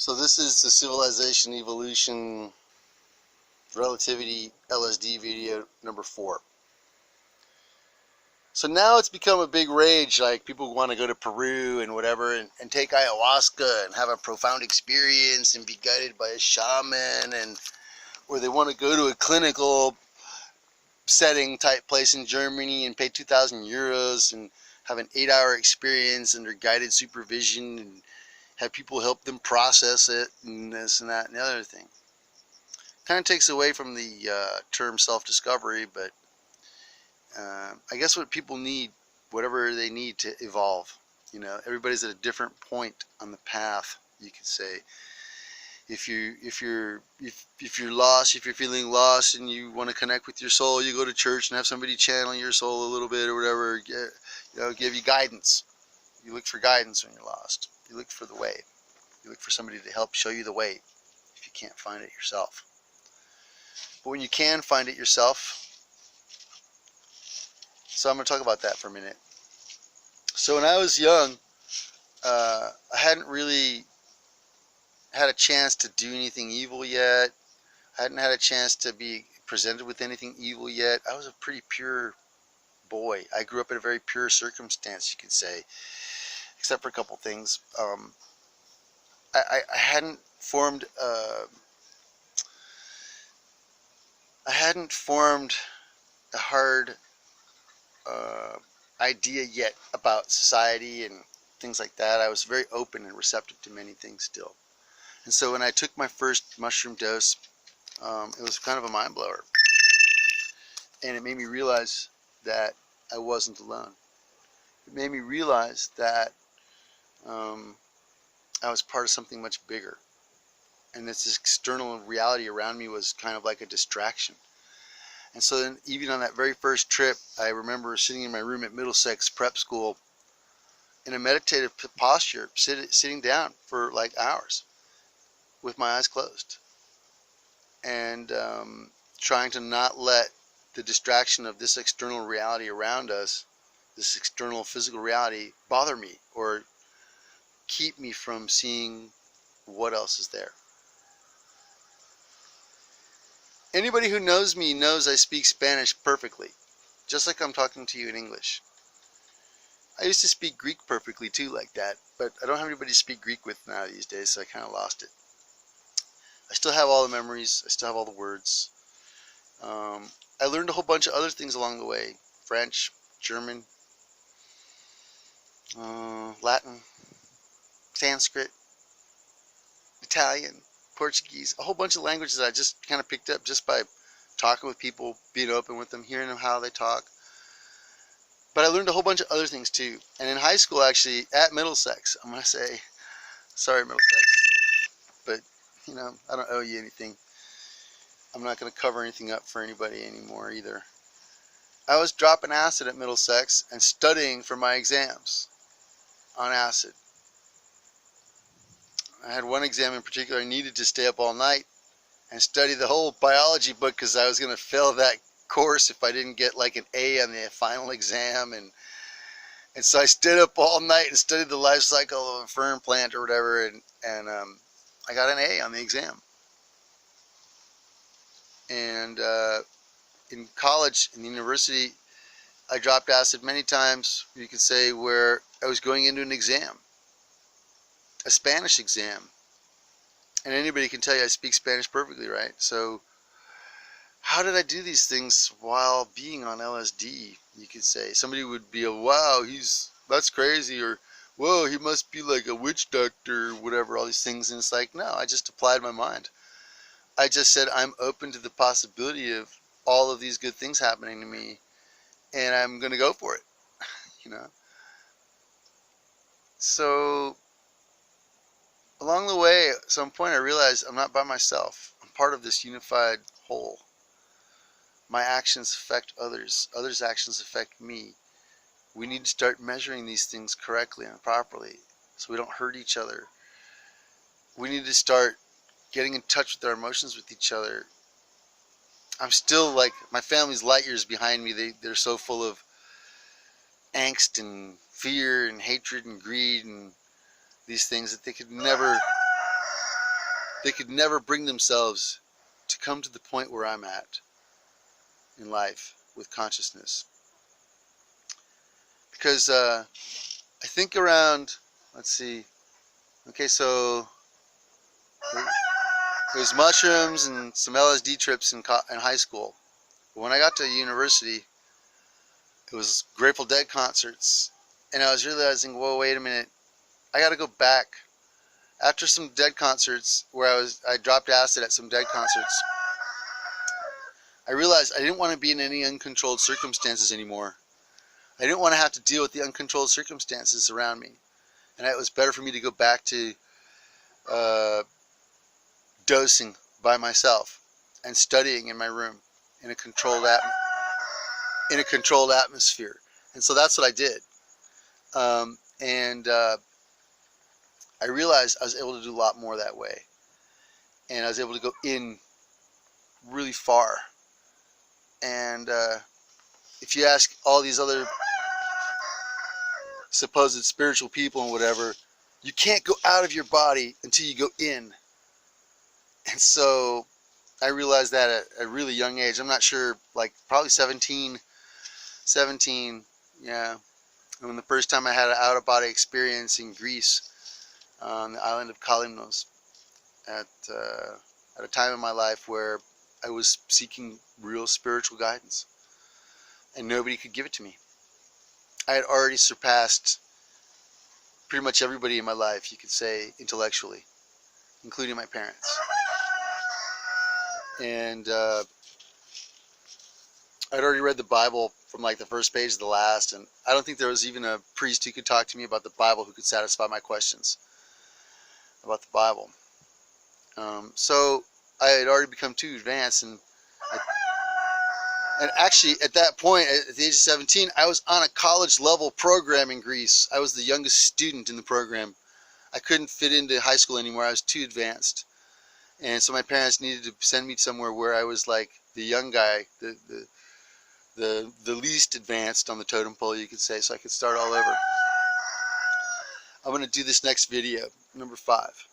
So this is the Civilization Evolution Relativity LSD video number 4. So now it's become a big rage, like people want to go to Peru and whatever and take ayahuasca and have a profound experience and be guided by a shaman, and or they want to go to a clinical setting type place in Germany and pay 2,000 euros and have an 8-hour experience under guided supervision and have people help them process it and this and that and the other thing. Kind of takes away from the term self-discovery, but I guess what people need, whatever they need to evolve. You know, everybody's at a different point on the path, you could say. If you're lost, if you're feeling lost and you want to connect with your soul, you go to church and have somebody channel your soul a little bit or whatever, give you guidance. You look for guidance when you're lost. You look for the way. You look for somebody to help show you the way if you can't find it yourself. But when you can find it yourself, so I'm going to talk about that for a minute. So when I was young, I hadn't really had a chance to do anything evil yet. I hadn't had a chance to be presented with anything evil yet. I was a pretty pure boy. I grew up in a very pure circumstance, you could say, except for a couple things. I hadn't formed a hard idea yet about society and things like that. I was very open and receptive to many things still. And so when I took my first mushroom dose, it was kind of a mind blower. And it made me realize that I wasn't alone. It made me realize that I was part of something much bigger. And this external reality around me was kind of like a distraction. And so then, even on that very first trip, I remember sitting in my room at Middlesex prep school in a meditative posture, sitting down for like hours with my eyes closed, and trying to not let the distraction of this external reality around us, this external physical reality, bother me or keep me from seeing what else is there. Anybody who knows me knows I speak Spanish perfectly, just like I'm talking to you in English. I used to speak Greek perfectly too, like that, but I don't have anybody to speak Greek with now these days, so I kind of lost it. I still have all the memories, I still have all the words. I learned a whole bunch of other things along the way: French, German, Latin, Sanskrit, Italian, Portuguese, a whole bunch of languages I just kind of picked up just by talking with people, being open with them, hearing them how they talk. But I learned a whole bunch of other things too. And in high school, actually, at Middlesex, I'm going to say, sorry Middlesex, but you know, I don't owe you anything. I'm not going to cover anything up for anybody anymore either. I was dropping acid at Middlesex and studying for my exams on acid. I had one exam in particular. I needed to stay up all night and study the whole biology book because I was going to fail that course if I didn't get like an A on the final exam. And so I stayed up all night and studied the life cycle of a fern plant or whatever, and I got an A on the exam. And in college, in the university, I dropped acid many times, you could say, where I was going into an exam, a Spanish exam. And anybody can tell you I speak Spanish perfectly, right? So how did I do these things while being on LSD, you could say? Somebody would be wow, that's crazy, or whoa, he must be like a witch doctor, or whatever, all these things. And it's like, no, I just applied my mind. I just said I'm open to the possibility of all of these good things happening to me, and I'm going to go for it, you know? So along the way, at some point I realized I'm not by myself. I'm part of this unified whole. My actions affect others. Others' actions affect me. We need to start measuring these things correctly and properly so we don't hurt each other. We need to start getting in touch with our emotions with each other. I'm still like, my family's light years behind me. They're so full of angst and fear and hatred and greed and these things that they could never they could never bring themselves to come to the point where I'm at in life with consciousness. Because I think around, let's see, okay, so it was mushrooms and some LSD trips in high school. But when I got to university, it was Grateful Dead concerts, and I was realizing, whoa, wait a minute, I got to go back. After some Dead concerts, where I dropped acid at some Dead concerts, I realized I didn't want to be in any uncontrolled circumstances anymore. I didn't want to have to deal with the uncontrolled circumstances around me, and it was better for me to go back to dosing by myself and studying in my room in a controlled atmosphere. And so that's what I did. I realized I was able to do a lot more that way, and I was able to go in really far. And if you ask all these other supposed spiritual people and whatever, you can't go out of your body until you go in. And so I realized that at a really young age. I'm not sure, like probably 17, yeah. When the first time I had an out-of-body experience in Greece, on the island of Kalymnos, at a time in my life where I was seeking real spiritual guidance, and nobody could give it to me. I had already surpassed pretty much everybody in my life, you could say, intellectually, including my parents. And I'd already read the Bible from like the first page to the last, and I don't think there was even a priest who could talk to me about the Bible who could satisfy my questions about the Bible. So I had already become too advanced, and actually at that point, at the age of 17, I was on a college level program in Greece. I was the youngest student in the program. I couldn't fit into high school anymore. I was too advanced. And so my parents needed to send me somewhere where I was like the young guy, the least advanced on the totem pole, you could say, so I could start all over. I'm going to do this next video, number 5.